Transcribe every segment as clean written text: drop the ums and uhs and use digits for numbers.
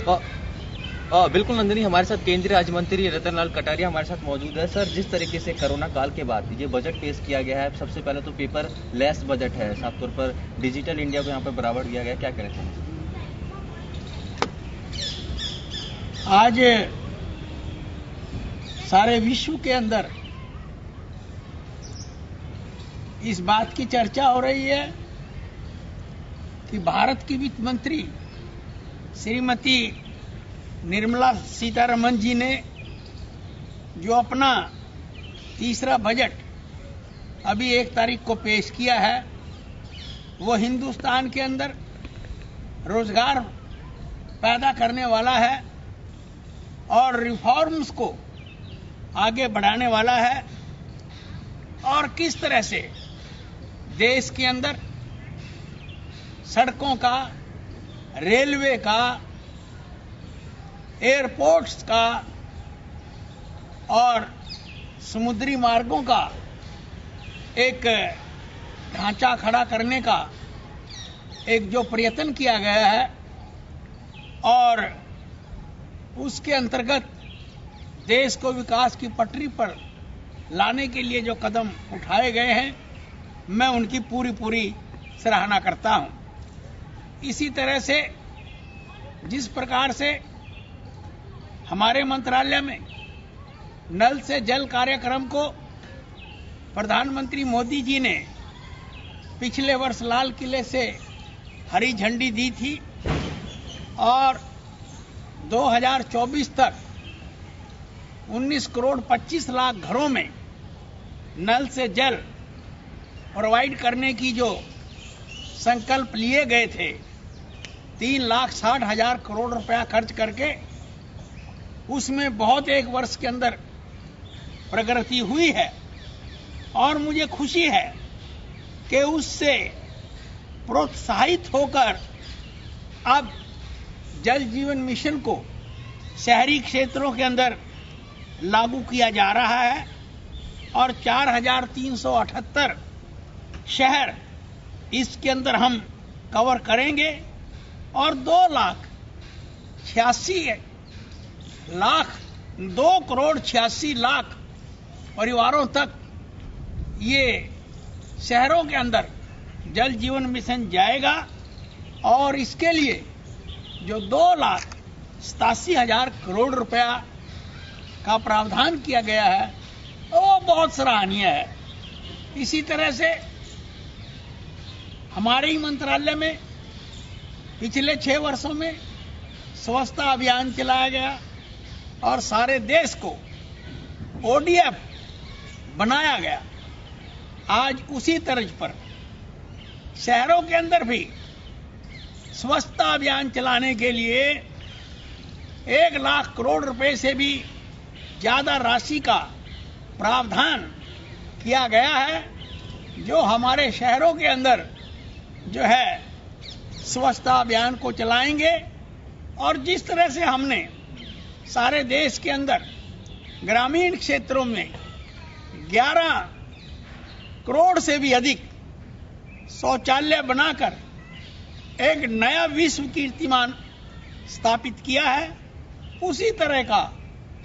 बिल्कुल नंदिनी, हमारे साथ केंद्रीय राज्य मंत्री रतनलाल कटारिया हमारे साथ मौजूद है। सर, जिस तरीके से कोरोना काल के बाद ये बजट पेश किया गया है, सबसे पहले तो पेपर लेस बजट है, साफ तौर पर डिजिटल इंडिया को यहाँ पर बराबर दिया गया, क्या कहना चाहिए? आज सारे विश्व के अंदर इस बात की चर्चा हो रही है कि भारत की वित्त मंत्री श्रीमती निर्मला सीतारमण जी ने जो अपना तीसरा बजट अभी 1 तारीख को पेश किया है, वो हिंदुस्तान के अंदर रोजगार पैदा करने वाला है और रिफॉर्म्स को आगे बढ़ाने वाला है। और किस तरह से देश के अंदर सड़कों का, रेलवे का, एयरपोर्ट्स का और समुद्री मार्गों का एक ढांचा खड़ा करने का एक जो प्रयत्न किया गया है और उसके अंतर्गत देश को विकास की पटरी पर लाने के लिए जो कदम उठाए गए हैं, मैं उनकी पूरी सराहना करता हूं। इसी तरह से जिस प्रकार से हमारे मंत्रालय में नल से जल कार्यक्रम को प्रधानमंत्री मोदी जी ने पिछले वर्ष लाल किले से हरी झंडी दी थी और 2024 तक 19 करोड़ 25 लाख घरों में नल से जल प्रोवाइड करने की जो संकल्प लिए गए थे, 3,60,000 करोड़ रुपया खर्च करके, उसमें बहुत एक वर्ष के अंदर प्रगति हुई है। और मुझे खुशी है कि उससे प्रोत्साहित होकर अब जल जीवन मिशन को शहरी क्षेत्रों के अंदर लागू किया जा रहा है और 4,378 शहर इसके अंदर हम कवर करेंगे और 2 करोड़ 86 लाख परिवारों तक ये शहरों के अंदर जल जीवन मिशन जाएगा। और इसके लिए जो 2,87,000 करोड़ रुपया का प्रावधान किया गया है, वो बहुत सराहनीय है। इसी तरह से हमारे ही मंत्रालय में पिछले 6 वर्षों में स्वच्छता अभियान चलाया गया और सारे देश को ODF बनाया गया। आज उसी तर्ज पर शहरों के अंदर भी स्वच्छता अभियान चलाने के लिए 1 लाख करोड़ रुपए से भी ज्यादा राशि का प्रावधान किया गया है, जो हमारे शहरों के अंदर जो है स्वच्छता अभियान को चलाएंगे। और जिस तरह से हमने सारे देश के अंदर ग्रामीण क्षेत्रों में 11 करोड़ से भी अधिक शौचालय बनाकर एक नया विश्व कीर्तिमान स्थापित किया है, उसी तरह का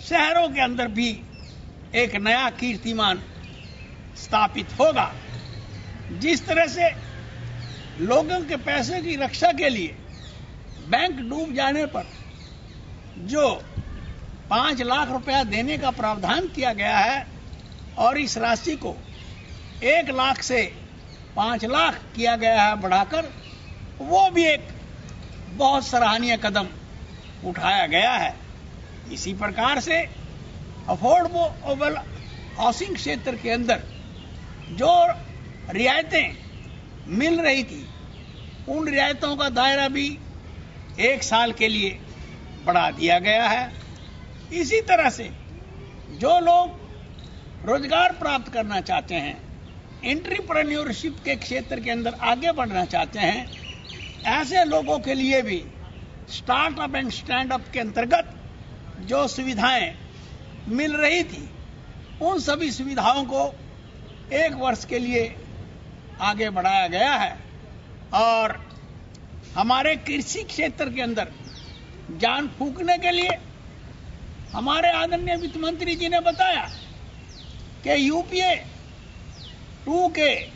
शहरों के अंदर भी एक नया कीर्तिमान स्थापित होगा। जिस तरह से लोगों के पैसे की रक्षा के लिए बैंक डूब जाने पर जो 5 लाख रुपया देने का प्रावधान किया गया है और इस राशि को 1 लाख से 5 लाख किया गया है बढ़ाकर, वो भी एक बहुत सराहनीय कदम उठाया गया है। इसी प्रकार से अफोर्डेबल हाउसिंग क्षेत्र के अंदर जो रियायतें मिल रही थी, उन रियायतों का दायरा भी 1 साल के लिए बढ़ा दिया गया है। इसी तरह से जो लोग रोजगार प्राप्त करना चाहते हैं, एंटरप्रेन्योरशिप के क्षेत्र के अंदर आगे बढ़ना चाहते हैं, ऐसे लोगों के लिए भी स्टार्टअप एंड स्टैंड अप के अंतर्गत जो सुविधाएं मिल रही थी, उन सभी सुविधाओं को 1 वर्ष के लिए आगे बढ़ाया गया है। और हमारे कृषि क्षेत्र के अंदर जान फूंकने के लिए हमारे आदरणीय वित्त मंत्री जी ने बताया कि यूपीए 2 के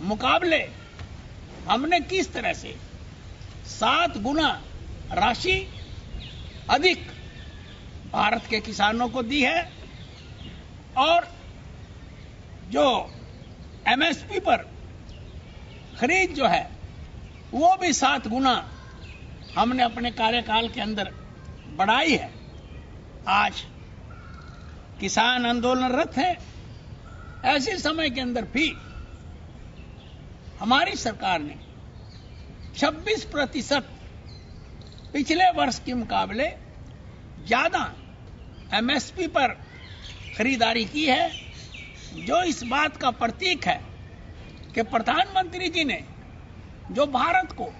मुकाबले हमने किस तरह से 7 गुना राशि अधिक भारत के किसानों को दी है और जो एमएसपी पर खरीद जो है वो भी 7 गुना हमने अपने कार्यकाल के अंदर बढ़ाई है। आज किसान आंदोलनरत है, ऐसे समय के अंदर भी हमारी सरकार ने 26% पिछले वर्ष के मुकाबले ज्यादा एमएसपी पर खरीदारी की है, जो इस बात का प्रतीक है कि प्रधानमंत्री जी ने जो भारत को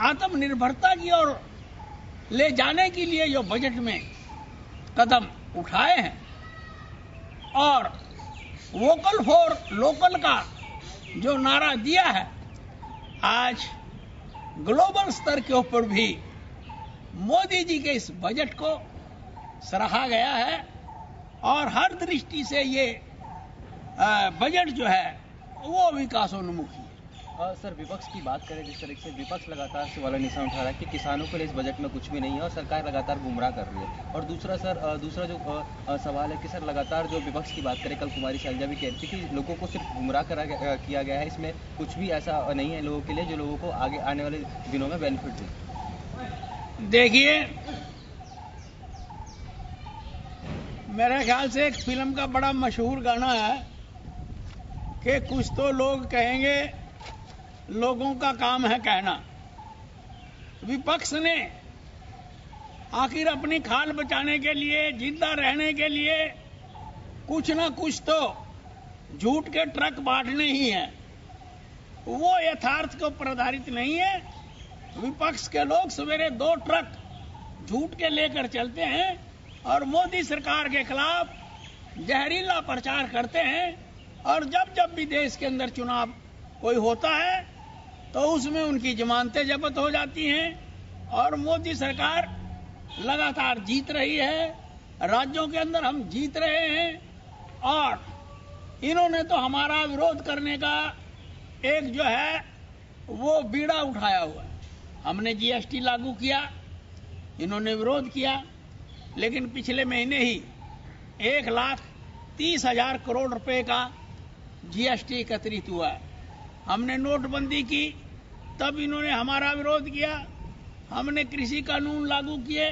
आत्मनिर्भरता की ओर ले जाने के लिए जो बजट में कदम उठाए हैं और वोकल फॉर लोकल का जो नारा दिया है, आज ग्लोबल स्तर के ऊपर भी मोदी जी के इस बजट को सराहा गया है और हर दृष्टि से ये बजट जो है वो विकासोन्मुखी है। सर, विपक्ष की बात करें, जिस तरीके से विपक्ष लगातार सवाल निशान उठा रहा है कि किसानों के लिए इस बजट में कुछ भी नहीं है और सरकार लगातार गुमराह कर रही है। और दूसरा जो सवाल है कि सर लगातार जो विपक्ष की बात करें, कल कुमारी शैलजा भी कह रही थी कि लोगों को सिर्फ गुमराह किया गया है, इसमें कुछ भी ऐसा नहीं है लोगों के लिए जो लोगों को आगे आने वाले दिनों में बेनिफिट दे। देखिए, मेरे ख्याल से एक फिल्म का बड़ा मशहूर गाना है कि कुछ तो लोग कहेंगे, लोगों का काम है कहना। विपक्ष ने आखिर अपनी खाल बचाने के लिए, जिंदा रहने के लिए कुछ ना कुछ तो झूठ के ट्रक बांटने ही हैं। वो यथार्थ के ऊपर आधारित नहीं है। विपक्ष के लोग सवेरे 2 ट्रक झूठ के लेकर चलते हैं और मोदी सरकार के खिलाफ जहरीला प्रचार करते हैं और जब जब भी देश के अंदर चुनाव कोई होता है तो उसमें उनकी जमानतें जब्त हो जाती हैं और मोदी सरकार लगातार जीत रही है। राज्यों के अंदर हम जीत रहे हैं और इन्होंने तो हमारा विरोध करने का एक जो है वो बीड़ा उठाया हुआ है। हमने जीएसटी लागू किया, इन्होंने विरोध किया, लेकिन पिछले महीने ही 1,30,000 करोड़ रुपए का जीएसटी एकत्रित हुआ है। हमने नोटबंदी की, तब इन्होंने हमारा विरोध किया। हमने कृषि कानून लागू किए,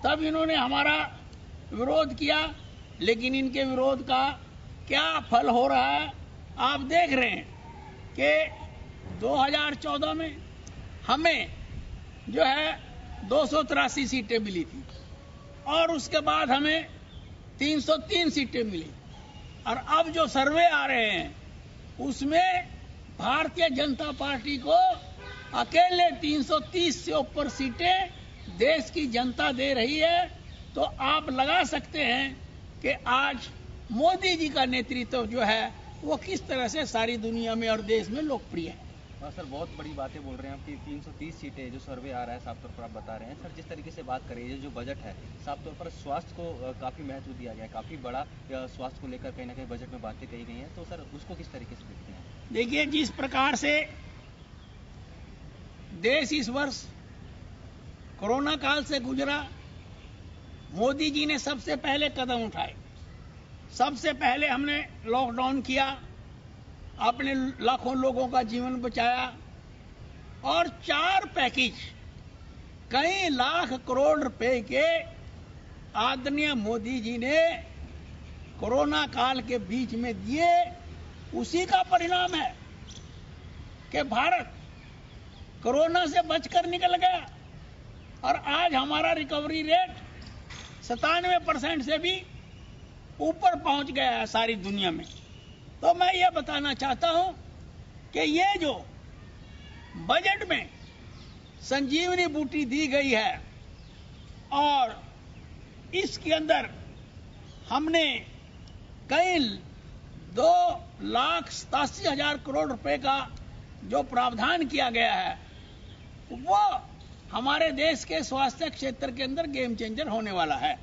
तब इन्होंने हमारा विरोध किया। लेकिन इनके विरोध का क्या फल हो रहा है आप देख रहे हैं कि 2014 में हमें जो है 283 सीटें मिली थी और उसके बाद हमें 303 सीटें मिली और अब जो सर्वे आ रहे हैं उसमें भारतीय जनता पार्टी को अकेले 330 से ऊपर सीटें देश की जनता दे रही है। तो आप लगा सकते हैं कि आज मोदी जी का नेतृत्व जो है वो किस तरह से सारी दुनिया में और देश में लोकप्रिय है। सर, बहुत बड़ी बातें बोल रहे हैं आप कि 330 सीटें जो सर्वे आ रहा है साफ तौर पर आप बता रहे हैं। सर, जिस तरीके से बात करें, ये जो बजट है साफ तौर पर स्वास्थ्य को काफ़ी महत्व दिया गया है, काफ़ी बड़ा स्वास्थ्य को लेकर कहीं ना कहीं बजट में बातें कही गई हैं, तो सर उसको किस तरीके से देखते हैं? देखिए, जिस प्रकार से देश इस वर्ष कोरोना काल से गुजरा, मोदी जी ने सबसे पहले कदम उठाए। सबसे पहले हमने लॉकडाउन किया, अपने लाखों लोगों का जीवन बचाया और 4 पैकेज कई लाख करोड़ रुपए के आदरणीय मोदी जी ने कोरोना काल के बीच में दिए। उसी का परिणाम है कि भारत कोरोना से बचकर निकल गया और आज हमारा रिकवरी रेट 97% से भी ऊपर पहुंच गया है सारी दुनिया में। तो मैं ये बताना चाहता हूं कि ये जो बजट में संजीवनी बूटी दी गई है और इसके अंदर हमने कई 2,87,000 करोड़ रुपए का जो प्रावधान किया गया है वो हमारे देश के स्वास्थ्य क्षेत्र के अंदर गेम चेंजर होने वाला है।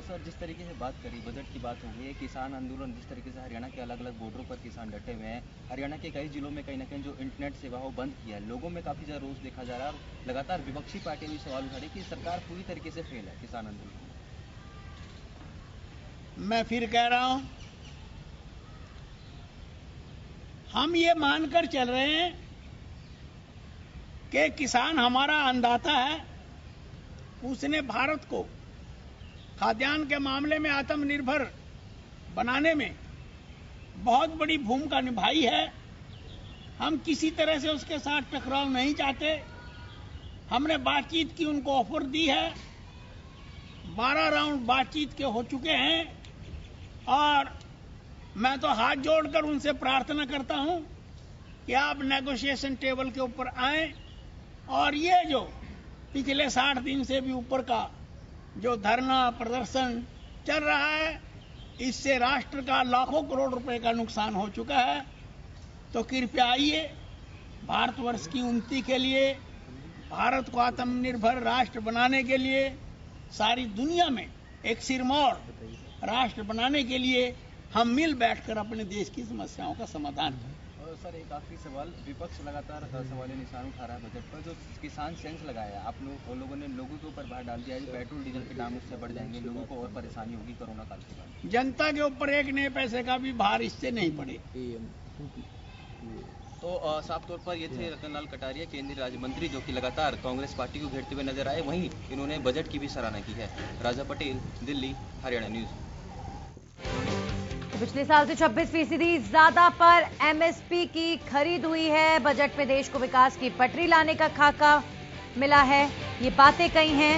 सर, जिस तरीके से बात करी, बजट की बात हो गई है, किसान आंदोलन, जिस तरीके से हरियाणा के अलग अलग बॉर्डरों पर किसान डटे हुए हैं, हरियाणा के कई जिलों में कहीं ना कहीं जो इंटरनेट सेवा हो बंद किया है, लोगों में काफ़ी ज़्यादा रोष देखा जा रहा है और लगातार विपक्षी पार्टियां भी सवाल उठा रही कि सरकार पूरी तरीके से फेल है किसान आंदोलन में। मैं फिर कह रहा हूं, हम ये मानकर चल रहे हैं कि किसान हमारा अन्नदाता है, उसने भारत को खाद्यान्न के मामले में आत्मनिर्भर बनाने में बहुत बड़ी भूमिका निभाई है। हम किसी तरह से उसके साथ टकराव नहीं चाहते। हमने बातचीत की, उनको ऑफर दी है, 12 राउंड बातचीत के हो चुके हैं और मैं तो हाथ जोड़कर उनसे प्रार्थना करता हूं कि आप नेगोशिएशन टेबल के ऊपर आएं और ये जो पिछले 60 दिन से भी ऊपर का जो धरना प्रदर्शन चल रहा है, इससे राष्ट्र का लाखों करोड़ रुपए का नुकसान हो चुका है। तो कृपया आइए, भारतवर्ष की उन्नति के लिए, भारत को आत्मनिर्भर राष्ट्र बनाने के लिए, सारी दुनिया में एक सिरमौर राष्ट्र बनाने के लिए हम मिल बैठकर अपने देश की समस्याओं का समाधान करें। और सर, एक आखिरी सवाल, विपक्ष लगातार सवाल निशान उठा रहा है बजट पर, जो किसान सेंस लगाया है, आप लोगों ने लोगों के ऊपर भार डाल दिया है, पेट्रोल डीजल के दाम उससे बढ़ जाएंगे, लोगों को और परेशानी होगी कोरोना काल के बाद। जनता के ऊपर एक नए पैसे का भी भार इससे नहीं पड़े। तो साफ तौर पर ये थे रतनलाल कटारिया, केंद्रीय राज्य मंत्री, जो कि लगातार कांग्रेस पार्टी को घेरते हुए नजर आए। वहीं इन्होंने बजट की भी सराहना की है। राजा पटेल, दिल्ली, हरियाणा न्यूज। पिछले साल से 26% ज्यादा पर एमएसपी की खरीद हुई है। बजट में देश को विकास की पटरी लाने का खाका मिला है, ये बातें कही हैं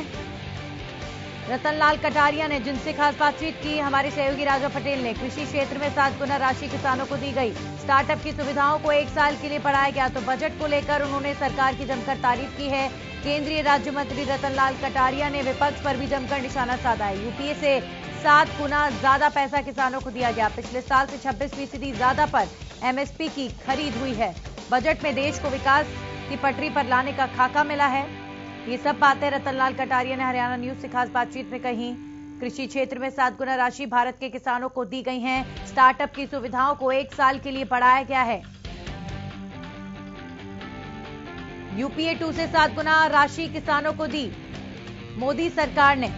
रतनलाल कटारिया ने, जिनसे खास बातचीत की हमारे सहयोगी राजा पटेल ने। कृषि क्षेत्र में 7 गुना राशि किसानों को दी गई, स्टार्टअप की सुविधाओं को 1 साल के लिए बढ़ाया गया। तो बजट को लेकर उन्होंने सरकार की जमकर तारीफ की है। केंद्रीय राज्य मंत्री रतनलाल कटारिया ने विपक्ष पर भी जमकर निशाना साधा है। यूपीए से 7 गुना ज्यादा पैसा किसानों को दिया गया। पिछले साल से 26% ज्यादा पर एमएसपी की खरीद हुई है। बजट में देश को विकास की पटरी पर लाने का खाका मिला है। ये सब बातें रतनलाल कटारिया ने हरियाणा न्यूज से खास बातचीत में कही। कृषि क्षेत्र में 7 गुना राशि भारत के किसानों को दी गई है। स्टार्टअप की सुविधाओं को 1 साल के लिए बढ़ाया गया है। यूपीए 2 से 7 गुना राशि किसानों को दी मोदी सरकार ने।